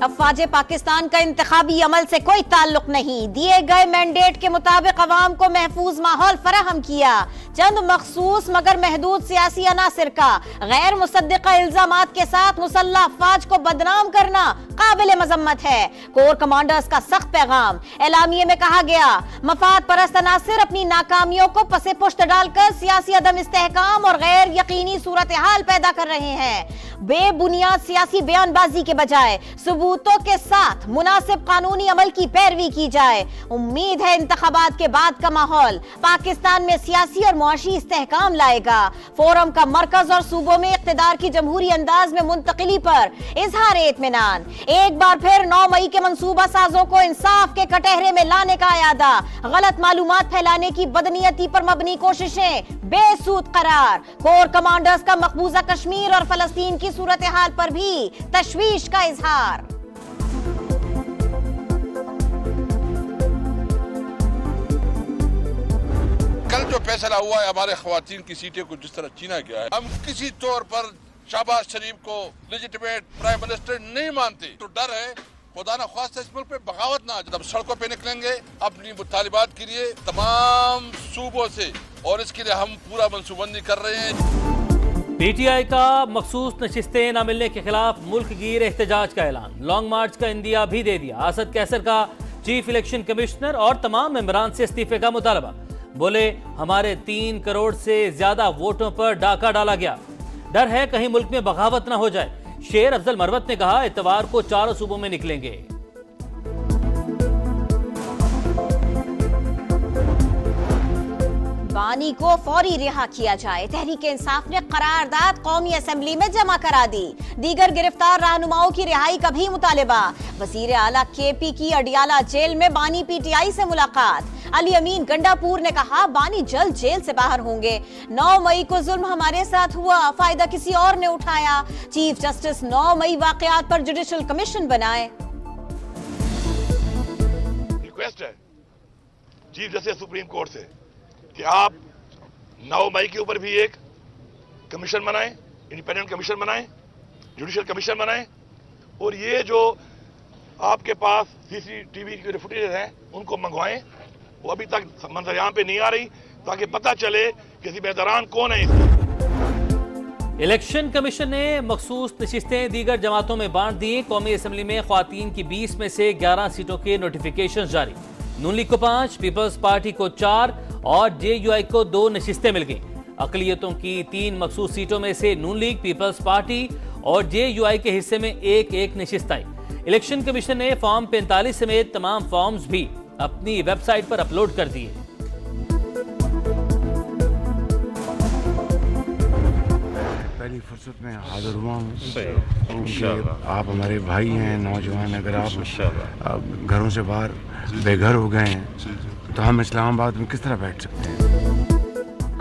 अफवाज पाकिस्तान का इंतखाबी अमल से कोई ताल्लुक नहीं, दिए गए मैंडेट के मुताबिक अवाम को महफूज माहौल फराहम किया। चंद मखसूस मगर महदूद सियासी अनासिर का गैर मुसद्दिका इल्जामात के साथ मुसल्लह अफवाज को बदनाम करना काबिल मजम्मत है। कोर कमांडर्स का सख्त पैगाम। एलामिये में कहा गया, मफाद परस्त अनासिर अपनी नाकामियों को पसे पुश्त डालकर सियासी अदम इस्तेहकाम और गैर यकीनी सूरत हाल पैदा कर रहे हैं। बेबुनियाद सियासी बयानबाजी के बजाय सबूतों के साथ मुनासिब कानूनी अमल की पैरवी की जाए। उम्मीद है इंतखाबात के बाद का माहौल पाकिस्तान में सियासी और मुआशी इस्तेहकाम लाएगा। फोरम का मरकज और सूबों में इख्तिदार की जमहूरी अंदाज में मुंतकिली पर इजहार इत्मीनान। एक बार फिर 9 मई के मंसूबा साजों को इंसाफ के कटहरे में लाने का इरादा। गलत मालूमात फैलाने की बदनीयती पर मबनी कोशिशें बेसूद करार। कोर कमांडर्स का मकबूजा कश्मीर और फलस्तीन की सूरत हाल पर भी तशवीश का इजहार। कल जो फैसला हुआ है हमारे ख्वातीन की सीटें को जिस तरह छीना गया है, हम किसी तौर पर शहबाज शरीफ को लेजिटिमेट प्राइम मिनिस्टर नहीं मानते। तो डर है खुदा न ख्वास्ता इस मुल्क पे बगावत ना, जब सड़कों पे निकलेंगे अपनी मुतालिबात के लिए तमाम सूबों से, और इसके लिए हम पूरा मनसूबबंदी कर रहे हैं। पीटीआई का मखसूस नशिस्तें न मिलने के खिलाफ मुल्क गिर एहतजाज का ऐलान। लॉन्ग मार्च का इंदिया भी दे दिया। असद कैसर का चीफ इलेक्शन कमिश्नर और तमाम मेंबरान से इस्तीफे का मुतालबा। बोले, हमारे 3 करोड़ से ज्यादा वोटों पर डाका डाला गया, डर है कहीं मुल्क में बगावत न हो जाए। शेर अफजल मरवत ने कहा, इतवार को 4 सूबों में निकलेंगे। बानी को फौरी रिहा किया जाए। तहरीक इंसाफ ने करारदाद कौमी असेंबली में जमा करा दी। दीगर गिरफ्तार रहनुमाओं की रिहाई का भी मुतालिबा। वजीर आला केपी की अडियाला जेल में बानी पीटीआई से मुलाकात। अली अमीन गंडापुर ने कहा, बानी जल्द जेल से बाहर होंगे। 9 मई को जुल्म हमारे साथ हुआ, फायदा किसी और ने उठाया। चीफ जस्टिस 9 मई वाकयात पर जुडिशल कमीशन बनाए। रिक्वेस्ट है चीफ जस्टिस सुप्रीम कोर्ट से कि आप 9 मई के ऊपर भी एक कमीशन बनाएं, इंडिपेंडेंट कमीशन बनाएं, जुडिशियल कमीशन बनाएं, और ये जो आपके पास सीसीटीवी के फुटेज हैं उनको मंगवाएं। वो अभी तक मंजर-ए-आम पे नहीं आ रही, ताकि पता चले कि बेदरान कौन है इसकी। इलेक्शन कमीशन ने मखसूस नशिस्तें दीगर जमातों में बांट दी। कौमी असेंबली में ख्वातीन की 20 में से 11 सीटों के नोटिफिकेशन जारी। नून लीग को 5, पीपल्स पार्टी को 4 और जेयूआई को 2 नशिस्तें मिल गई। अकलियतों की 3 मखसूस सीटों में से नून लीग, पीपल्स पार्टी और जेयूआई के हिस्से में एक नशिस्त आई। इलेक्शन कमीशन ने फॉर्म 45 समेत तमाम फॉर्म्स भी अपनी वेबसाइट पर अपलोड कर दिए। पहली फुर्सत में हाजिर हुआ हूँ। आप हमारे भाई हैं, नौजवान। अगर आप घरों से बाहर बेघर हो गए हैं तो हम इस्लामाबाद में किस तरह बैठ सकते हैं?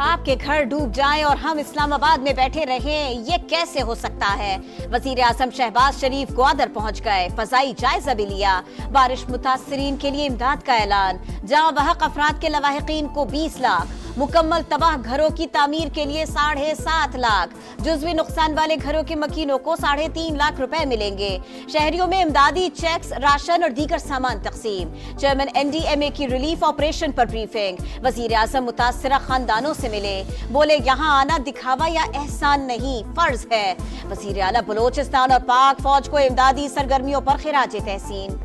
आपके घर डूब जाएं और हम इस्लामाबाद में बैठे रहें, ये कैसे हो सकता है? वजीर आजम शहबाज शरीफ ग्वादर पहुंच गए, फजाई जायजा भी लिया। बारिश मुतासरीन के लिए इमदाद का ऐलान। जहां बहक अफराद के लवाहिकीन को 20 लाख, मुकम्मल तबाह घरों की तामीर के लिए 7.5 लाख, जुज़वी नुकसान वाले घरों के मकीनों को 3.5 लाख रुपए मिलेंगे। शहरियों में इमदादी चेक्स, राशन और दीगर सामान तकसीम। चेयरमैन NDMA की रिलीफ ऑपरेशन पर ब्रीफिंग। वजीर आजम मुतासरा खानदानों से मिले, बोले, यहाँ आना दिखावा या एहसान नहीं, फर्ज है। वजीर आला बलोचिस्तान और पाक फौज को इमदादी सरगर्मियों पर खिराज तहसीन।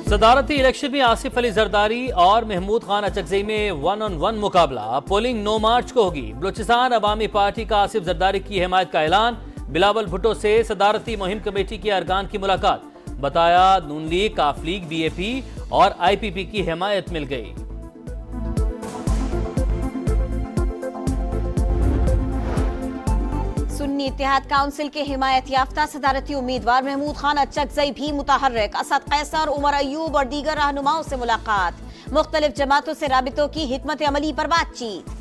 सदारती इलेक्शन में आसिफ अली जरदारी और महमूद खान अचकजई में 1-on-1 मुकाबला। पोलिंग 9 मार्च को होगी। बलोचिस्तान अवामी पार्टी का आसिफ जरदारी की हिमायत का ऐलान। बिलावल भुट्टो से सदारती मुहिम कमेटी के अरकान की मुलाकात। बताया, नून लीग, काफ लीग, BAP और IPP की हिमायत मिल गई। सुन्नी इत्तेहाद काउंसिल के हिमायत याफ्ता सदारती उम्मीदवार महमूद खान अचकजई भी मुतहर्रिक। असद कैसर, उमर अयूब और दीगर रहनुमाओं से मुलाकात। मुख्तलिफ जमातों से राबितों की हिकमत अमली पर बातचीत।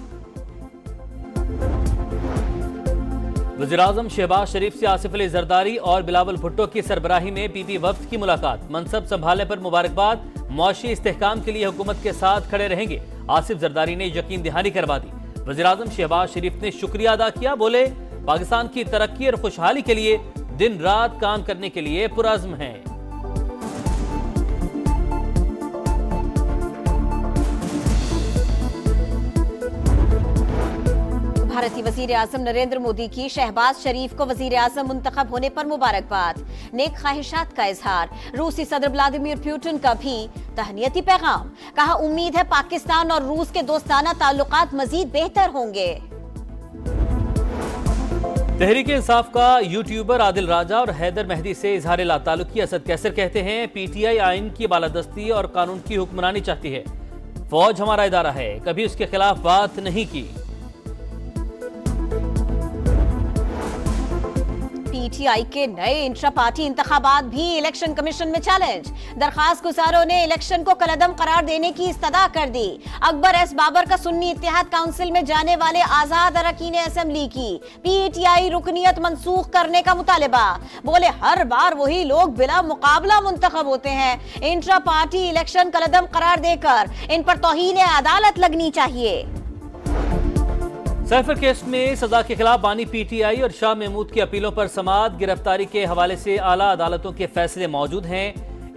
वज़ीर-ए-आज़म शहबाज शरीफ से आसिफ अली जरदारी और बिलावल भुट्टो की सरबराही में PP वफ्द की मुलाकात। मनसब संभालने पर मुबारकबाद। मुआशी इस्तेहकाम के लिए हुकूमत के साथ खड़े रहेंगे। आसिफ जरदारी ने यकीन दहानी करवा दी। वज़ीर-ए-आज़म शहबाज शरीफ ने शुक्रिया अदा किया। बोले पाकिस्तान की तरक्की और खुशहाली के लिए दिन रात काम करने के लिए पुरअज़्म हैं। भारतीय वजीर आजम नरेंद्र मोदी की शहबाज शरीफ को वजीर आजम मुंतखब होने पर मुबारकबाद, नेक ख्वाहिशात का इजहार। रूसी सदर व्लादिमीर पुतिन का भी तहनीती पैगाम, कहा उम्मीद है पाकिस्तान और रूस के दोस्ताना ताल्लुकात मजीद बेहतर होंगे। तहरीक इंसाफ का यूट्यूबर आदिल राजा और हैदर मेहदी से इजहार लाताल्लुकी। असद कैसर कहते हैं पीटीआई आइन की बालादस्ती और कानून की हुक्मरानी चाहती है। फौज हमारा इदारा है, कभी उसके खिलाफ बात नहीं की। पीटीआई के नए इंट्रा पार्टी इंतखाबात भी इलेक्शन कमीशन में चैलेंज। दरखास्त गुजारों ने इलेक्शन को कलअदम करार देने की इस्तदा कर दी। अकबर एस बाबर का सुन्नी इत्तेहाद काउंसिल में जाने वाले आजाद अरकान असेंबली की पीटीआई रुकनियत मंसूख करने का मुतालिबा। बोले हर बार वही लोग बिला मुकाबला मुंतखब होते हैं। इंट्रा पार्टी इलेक्शन कलअदम करार देकर इन पर तौहीन अदालत लगनी चाहिए। साइफर केस में सजा के खिलाफ बानी पीटीआई और शाह महमूद की अपीलों पर समाअत गिरफ्तारी के हवाले से आला अदालतों के फैसले मौजूद हैं।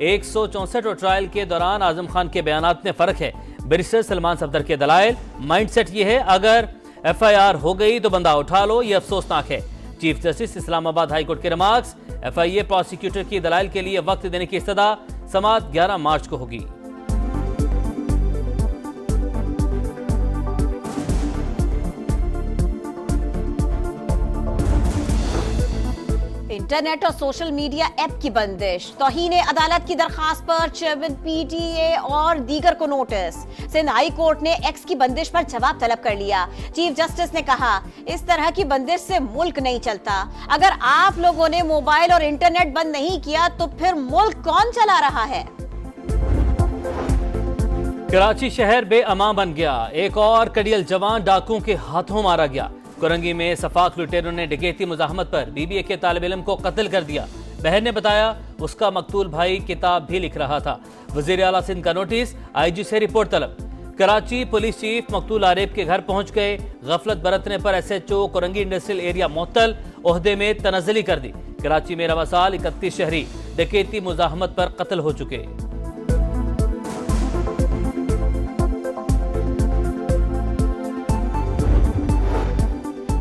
164 और ट्रायल के दौरान आजम खान के बयानात में फर्क है। बैरिस्टर सलमान सफदर के दलाइल, माइंडसेट ये है अगर FIR हो गई तो बंदा उठा लो, ये अफसोसनाक है। Chief justice Islamabad high court के रिमार्क्स। FIA प्रोसिक्यूटर की दलाइल के लिए वक्त देने की इस्तदा। समाअत 11 मार्च को होगी। इंटरनेट और सोशल मीडिया ऐप की बंदिश। तौहीन अदालत की दरखास्त पर चेयरमैन PTA और दीगर को नोटिस। सिंध हाई कोर्ट ने एक्स की बंदिश पर जवाब तलब कर लिया। चीफ जस्टिस ने कहा इस तरह की बंदिश से मुल्क नहीं चलता। अगर आप लोगों ने मोबाइल और इंटरनेट बंद नहीं किया तो फिर मुल्क कौन चला रहा है। कराची शहर बेअमान बन गया। एक और कड़ियल जवान डाकुओं के हाथों मारा गया। कुरंगी में सफाक लुटेरों ने डकैती मुजाहमत पर BBA के तालिब इल्म को कत्ल कर दिया। बहन ने बताया उसका मकतूल भाई किताब भी लिख रहा था। वजीर आला सिंध का नोटिस, IG से रिपोर्ट तलब। कराची पुलिस चीफ मकतूल आरिफ के घर पहुंच गए। गफलत बरतने पर SHO कुरंगी इंडस्ट्रियल एरिया मुअत्तल, ओहदे में तनज़्ज़ुली कर दी। कराची में रवा साल 31 शहरी डकैती मुजाहमत पर कत्ल हो चुके।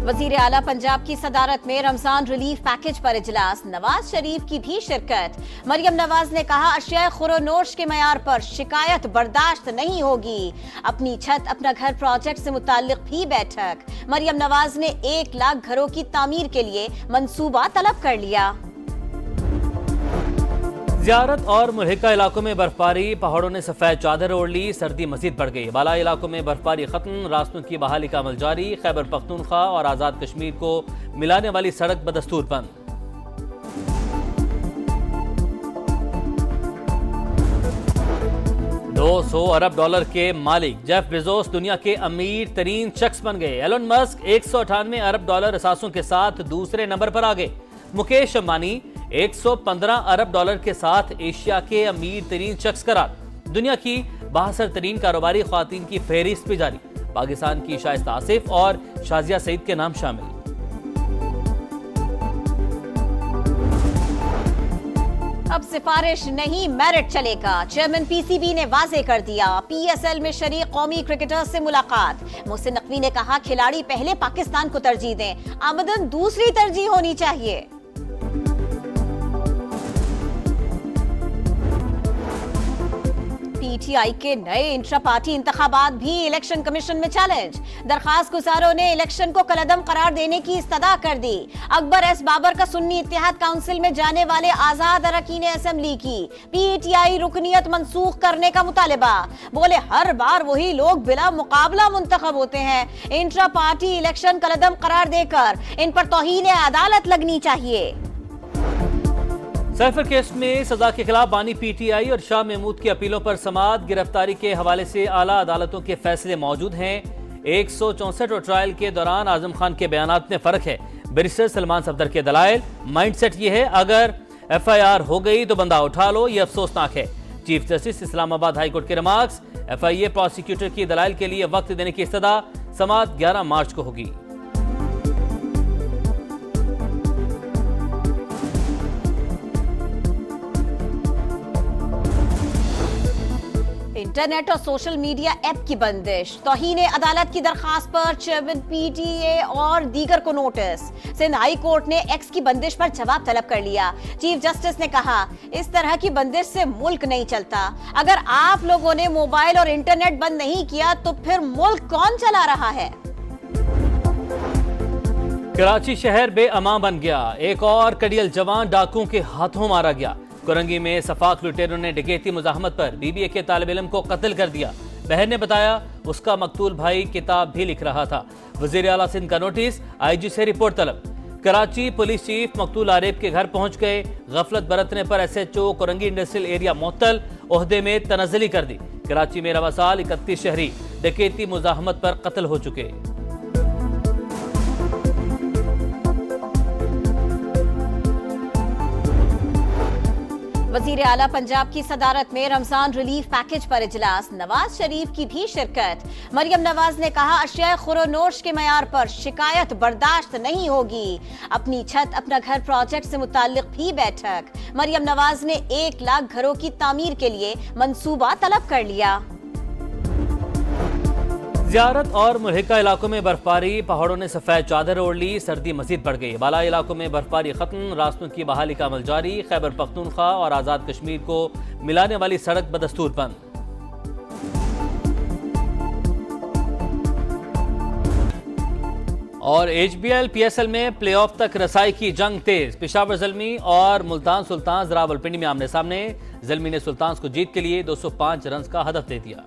वजीर आला पंजाब की सदारत में रमजान रिलीफ पैकेज पर इजलास। नवाज शरीफ की भी शिरकत। मरियम नवाज ने कहा अशिया खुरोनोश के मयार पर शिकायत बर्दाश्त नहीं होगी। अपनी छत अपना घर प्रोजेक्ट से मुताल्लिक भी बैठक। मरियम नवाज ने 1 लाख घरों की तामीर के लिए मंसूबा तलब कर लिया। ज़ियारत और मुल्हिका इलाकों में बर्फबारी। पहाड़ों ने सफेद चादर ओढ़ ली। सर्दी मजीद बढ़ गई। बालाई इलाकों में बर्फबारी खत्म। रास्तों की बहाली का अमल जारी। खैबर पख्तूनख्वा और आजाद कश्मीर को मिलाने वाली सड़क बदस्तूर बंद। $200 अरब के मालिक जेफ बेजोस दुनिया के अमीर तरीन शख्स बन गए। एलन मस्क $198 अरब असासों के साथ दूसरे नंबर पर आ गए। मुकेश अंबानी $115 अरब के साथ एशिया के अमीर तरीन शख्स करार। दुनिया की 62 तरीन कारोबारी ख्वातीन की फहरिस्त भी जारी। पाकिस्तान की शाइस्ता आसिफ और शाजिया सईद के नाम शामिल। अब सिफारिश नहीं मेरिट चलेगा। चेयरमैन PCB ने वाजे कर दिया। PSL में शरीक कौमी क्रिकेटर्स से मुलाकात। मोहसिन नकवी ने कहा खिलाड़ी पहले पाकिस्तान को तरजीह दें, आमदन दूसरी तरजीह होनी चाहिए। PTI के नए इंट्रा पार्टी इंतखाबात भी इलेक्शन कमीशन में चैलेंज। दरखास्त गुजारों ने इलेक्शन को कलअदम करार देने की इस्तदा कर दी। अकबर एस बाबर का सुन्नी इत्तेहाद काउंसिल में जाने वाले आजाद अरकान असेंबली की PTI रुकनियत मंसूख करने का मुतालिबा। बोले हर बार वही लोग बिला मुकाबला मुंतखब होते हैं। इंट्रा पार्टी इलेक्शन कलअदम करार देकर इन पर तौहीन अदालत लगनी चाहिए। साइफर केस में सजा के खिलाफ बानी PTI और शाह महमूद की अपीलों पर समाअत गिरफ्तारी के हवाले से आला अदालतों के फैसले मौजूद हैं। 164 और ट्रायल के दौरान आजम खान के बयानात में फर्क है। बैरिस्टर सलमान सफदर के दलाइल, माइंडसेट ये है अगर FIR हो गई तो बंदा उठा लो, ये अफसोसनाक है। Chief justice Islamabad high court के रिमार्क्स। FIA प्रोसिक्यूटर की दलाइल के लिए वक्त देने की इस्तदा। समाअत 11 मार्च को होगी। इंटरनेट और सोशल मीडिया ऐप की बंदिश, तौहीन अदालत की दरखास्त पर चेयरमैन पीटीए और दीगर को नोटिस। सिंध हाई कोर्ट ने एक्स की बंदिश पर जवाब तलब कर लिया। चीफ जस्टिस ने कहा, इस तरह की बंदिश से मुल्क नहीं चलता। अगर आप लोगों ने मोबाइल और इंटरनेट बंद नहीं किया तो फिर मुल्क कौन चला रहा है? कराची शहर बेअमान बन गया। एक और कड़ियल जवान डाकुओं के हाथों मारा गया। कुरंगी में सफाक लुटेरों ने डकैती मुजाहमत पर बीबीए के तालिब इल्म को कत्ल कर दिया। बहन ने बताया उसका मकतूल भाई किताब भी लिख रहा था। वजीर आला सिंध का नोटिस, आईजी से रिपोर्ट तलब। कराची पुलिस चीफ मकतूल आरिफ के घर पहुंच गए। गफलत बरतने पर एसएचओ कुरंगी इंडस्ट्रियल एरिया मुअत्तल, ओहदे में तनज़्ज़ुली कर दी। कराची में रवा साल 31 शहरी डकैती मुजाहमत पर कत्ल हो चुके। वजीर आला पंजाब की सदारत में रमजान रिलीफ पैकेज पर इजलास, नवाज शरीफ की भी शिरकत। मरियम नवाज ने कहा, अशिया खुरोनोश के मयार पर शिकायत बर्दाश्त नहीं होगी। अपनी छत अपना घर प्रोजेक्ट से मुताल्लिक भी बैठक। मरियम नवाज ने 1 लाख घरों की तामीर के लिए मंसूबा तलब कर लिया। ज़ियारत और मुल्हिका इलाकों में बर्फबारी, पहाड़ों ने सफेद चादर ओढ़ ली। सर्दी मजीद बढ़ गई। बालाई इलाकों में बर्फबारी खत्म, रास्तों की बहाली का अमल जारी। खैबर पख्तूनख्वा और आज़ाद कश्मीर को मिलाने वाली सड़क बदस्तूर बंद। और HBL PSL में प्लेऑफ तक रसाई की जंग तेज। पेशावर ज़ल्मी और मुल्तान सुल्तान रावलपिंडी में आमने सामने। ज़ल्मी ने सुल्तान को जीत के लिए 205 रन का हदफ दे दिया।